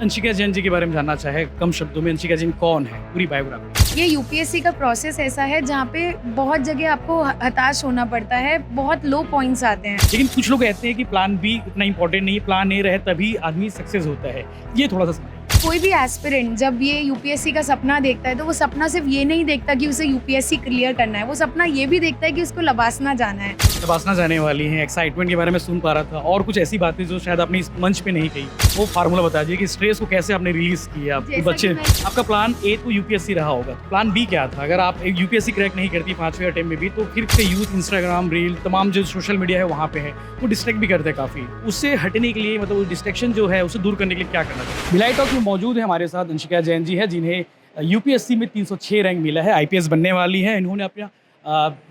अंशिका जैन जी के बारे में जानना चाहे कम शब्दों में, अंशिका जैन कौन है, पूरी बायोग्राफी। ये यूपीएससी का प्रोसेस ऐसा है जहाँ पे बहुत जगह आपको हताश होना पड़ता है, बहुत लो पॉइंट्स आते हैं। लेकिन कुछ लोग कहते हैं कि प्लान बी उतना इंपॉर्टेंट नहीं है, प्लान ए रहे तभी आदमी सक्सेस होता है। ये थोड़ा सा समझाइए। कोई भी एस्पिरेंट जब ये यूपीएससी का सपना देखता है तो वो सपना सिर्फ ये नहीं देखता कि उसे यूपीएससी क्लियर करना है, वो सपना ये भी देखता है कि उसको लबासना जाना है। लबासना जाने वाली हैं, एक्साइटमेंट के बारे में सुन पा रहा था और कुछ ऐसी बातें जो शायद आपने इस मंच पे नहीं कही। वो फार्मूला बता दीजिए कि स्ट्रेस को कैसे आपने रिलीज किया। जैसा बच्चे, कि मैं- आपका प्लान ए तो यूपीएससी रहा होगा, प्लान बी क्या था? अगर आप एक यूपीएससी क्रैक नहीं करती 5वें अटेम्प्ट में भी, तो फिर से यूथ इंस्टाग्राम रील तमाम जो सोशल मीडिया है वहाँ पे है, वो डिस्ट्रैक्ट भी करते हैं काफ़ी। उससे हटने के लिए, मतलब डिस्ट्रैक्शन जो है उसे दूर करने के लिए क्या करना चाहिए? भिलाई टॉक में मौजूद है हमारे साथ अंशिका जैन जी है, जिन्हें यूपीएससी में 306 रैंक मिला है, आईपीएस बनने वाली है। इन्होंने अपना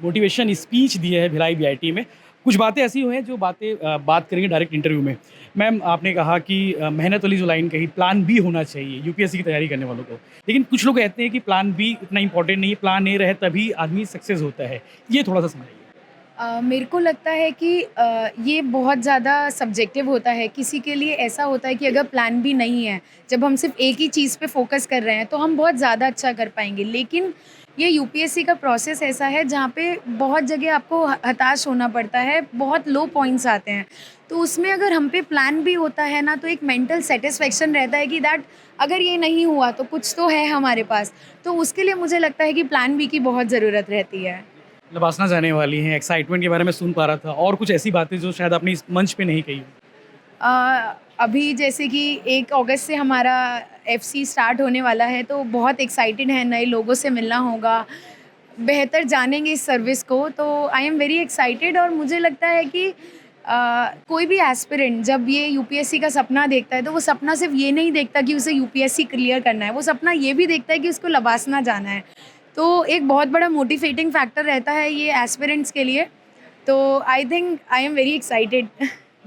मोटिवेशन स्पीच दी है भिलाई बीआईटी में। कुछ बातें ऐसी हुई हैं जो बात करेंगे डायरेक्ट इंटरव्यू में। मैम, आपने कहा कि मेहनत वाली जो लाइन कही, प्लान बी होना चाहिए यूपीएससी की तैयारी करने वालों को। लेकिन कुछ लोग कहते हैं कि प्लान बी उतना इंपॉर्टेंट नहीं है, प्लान ए रहे तभी आदमी सक्सेस होता है। ये थोड़ा सा समझाइए। मेरे को लगता है कि ये बहुत ज़्यादा सब्जेक्टिव होता है। किसी के लिए ऐसा होता है कि अगर प्लान भी नहीं है, जब हम सिर्फ एक ही चीज़ पे फोकस कर रहे हैं तो हम बहुत ज़्यादा अच्छा कर पाएंगे। लेकिन ये यूपीएससी का प्रोसेस ऐसा है जहाँ पे बहुत जगह आपको हताश होना पड़ता है, बहुत लो पॉइंट्स आते हैं। तो उसमें अगर हम पे प्लान भी होता है ना, तो एक मेंटल सेटिस्फेक्शन रहता है कि दैट अगर ये नहीं हुआ तो कुछ तो है हमारे पास। तो उसके लिए मुझे लगता है कि प्लान बी की बहुत ज़रूरत रहती है। लबासना जाने वाली हैं, एक्साइटमेंट के बारे में सुन पा रहा था और कुछ ऐसी बातें जो शायद आपने इस मंच पे नहीं कही। अभी जैसे कि 1 अगस्त से हमारा एफसी स्टार्ट होने वाला है, तो बहुत एक्साइटेड है, नए लोगों से मिलना होगा, बेहतर जानेंगे इस सर्विस को। तो आई एम वेरी एक्साइटेड और मुझे लगता है कि कोई भी एस्पिरेंट जब ये यूपीएससी का सपना देखता है तो वो सपना सिर्फ ये नहीं देखता कि उसे यूपीएससी क्लियर करना है, वो सपना ये भी देखता है कि उसको लबासना जाना है। तो एक बहुत बड़ा मोटिवेटिंग फैक्टर रहता है ये एस्पिरेंट्स के लिए। तो I think I am very excited.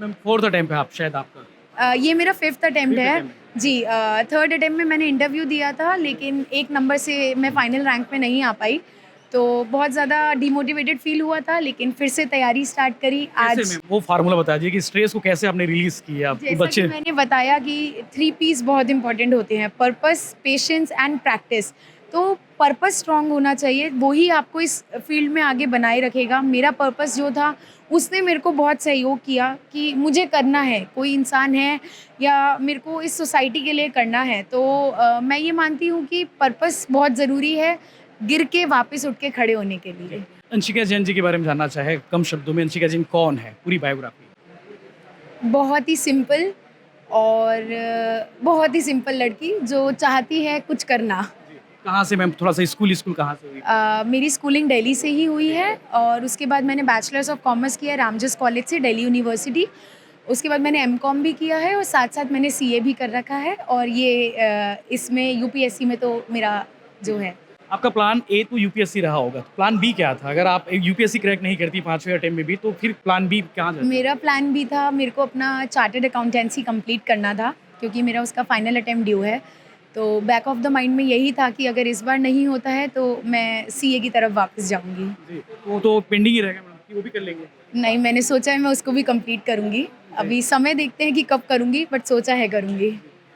Ma'am, 4th attempt है आप शायद आपका। ये मेरा 5th अटेम्प्ट Fifth है। attempt जी, 3rd अटेम्प्ट में मैंने इंटरव्यू दिया था, लेकिन 1 नंबर से मैं फाइनल रैंक में नहीं आ पाई। तो बहुत ज़्यादा डिमोटिवेटेड फील हुआ था, लेकिन फिर से तैयारी स्टार्ट करी आज। कैसे मैम, वो फार्मूला बता दीजिए कि स्ट्रेस को कैसे आपने रिलीज किया। जैसा बच्चे, कि मैंने बताया कि 3 पीस बहुत इंपॉर्टेंट होते हैं, पर्पस, पेशेंस एंड प्रैक्टिस। तो पर्पस स्ट्रांग होना चाहिए, वही आपको इस फील्ड में आगे बनाए रखेगा। मेरा पर्पस जो था उसने मेरे को बहुत सहयोग किया कि मुझे करना है, कोई इंसान है या मेरे को इस सोसाइटी के लिए करना है। तो मैं ये मानती हूँ कि पर्पस बहुत ज़रूरी है, गिर के वापस उठ के खड़े होने के लिए। अंशिका जैन जी के बारे में जानना चाहे कम शब्दों में, अंशिका जैन कौन है, पूरी बायोग्राफी। बहुत ही सिंपल और बहुत ही सिंपल लड़की जो चाहती है कुछ करना। कहाँ से मैम, थोड़ा सा स्कूल कहाँ से हुई? मेरी स्कूलिंग दिल्ली से ही हुई है और उसके बाद मैंने बैचलर्स ऑफ कॉमर्स किया है रामजस कॉलेज से, दिल्ली यूनिवर्सिटी। उसके बाद मैंने एमकॉम भी किया है और साथ साथ मैंने सीए भी कर रखा है। और ये इसमें यूपीएससी में तो मेरा जो है। आपका प्लान ए तो यूपीएससी रहा होगा, तो प्लान बी क्या था? अगर आप एक यूपीएससी क्रैक नहीं करती 5वें अटेम्प्ट में भी, तो फिर प्लान बी कहाँ जाता? मेरा प्लान भी था, मेरे को अपना चार्टर्ड अकाउंटेंसी कंप्लीट करना था, क्योंकि मेरा उसका फाइनल अटेम्प्ट ड्यू है। तो बैक ऑफ द माइंड में यही था कि अगर इस बार नहीं होता है तो मैं सीए की तरफ वापस जाऊंगी। जी, वो तो पेंडिंग ही रहेगा मैम, कि वो भी कर लेंगे। नहीं, मैंने सोचा है मैं उसको भी कंप्लीट करूंगी। अभी समय देखते हैं कि कब करूंगी, बट सोचा है करूंगी।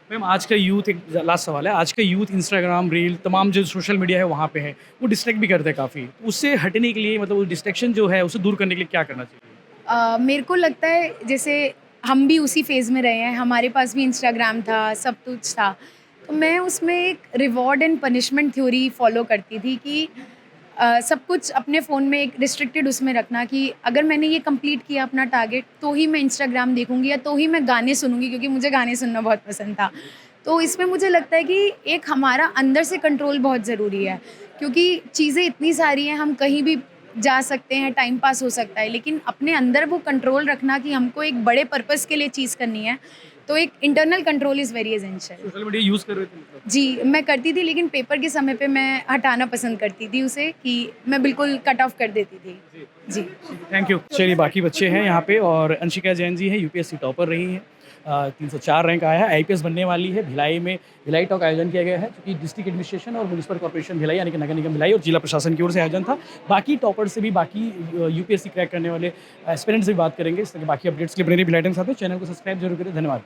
मैम, आज का यूथ, एक लास्ट सवाल है, आज का यूथ इंस्टाग्राम रील तमाम जो सोशल मीडिया है वहाँ पे है, वो डिस्ट्रैक्ट भी करते हैं काफ़ी। उससे हटने के लिए, मतलब डिस्ट्रैक्शन जो है उसे दूर करने के लिए क्या करना चाहिए? मेरे को लगता है जैसे हम भी उसी फेज़ में रहे हैं, हमारे पास भी इंस्टाग्राम था, सब कुछ था। तो मैं उसमें एक reward and punishment theory follow करती थी कि सब कुछ अपने फ़ोन में एक रिस्ट्रिक्टेड उसमें रखना कि अगर मैंने ये कंप्लीट किया अपना टारगेट तो ही मैं इंस्टाग्राम देखूंगी या तो ही मैं गाने सुनूंगी, क्योंकि मुझे गाने सुनना बहुत पसंद था। तो इसमें मुझे लगता है कि एक हमारा अंदर से कंट्रोल बहुत ज़रूरी है, क्योंकि चीज़ें इतनी सारी हैं, हम कहीं भी जा सकते हैं, टाइम पास हो सकता है, लेकिन अपने अंदर वो कंट्रोल रखना कि हमको एक बड़े पर्पस के लिए चीज़ करनी है। तो एक internal control is very essential. Social media use कर रहे थे मतलब? जी, मैं करती थी, लेकिन पेपर के समय पे मैं हटाना पसंद करती थी उसे, कि मैं बिल्कुल कट ऑफ कर देती थी। जी। Thank you. चलिए, बाकी बच्चे हैं यहाँ पे और अंशिका जैन जी हैं, यूपीएससी टॉपर रही हैं। 304 रैंक आया है, आईपीएस बनने वाली है। भिलाई में भिलाई टॉक आयोजन किया गया है, जो कि डिस्ट्रिक्ट एडमिनिस्ट्रेशन और म्युनिसिपल कॉर्पोरेशन भिलाई यानी कि नगर निगम भिलाई और जिला प्रशासन की ओर से आयोजन था। बाकी टॉपर से भी, बाकी यूपीएससी क्रैक करने वाले एस्पिरेंट्स से भी बात करेंगे। इस तरह के बाकी अपडेट्स के लिए बने रहिए भिलाई टाइम्स के साथ में। चैनल को सब्सक्राइब जरूर करें। धन्यवाद।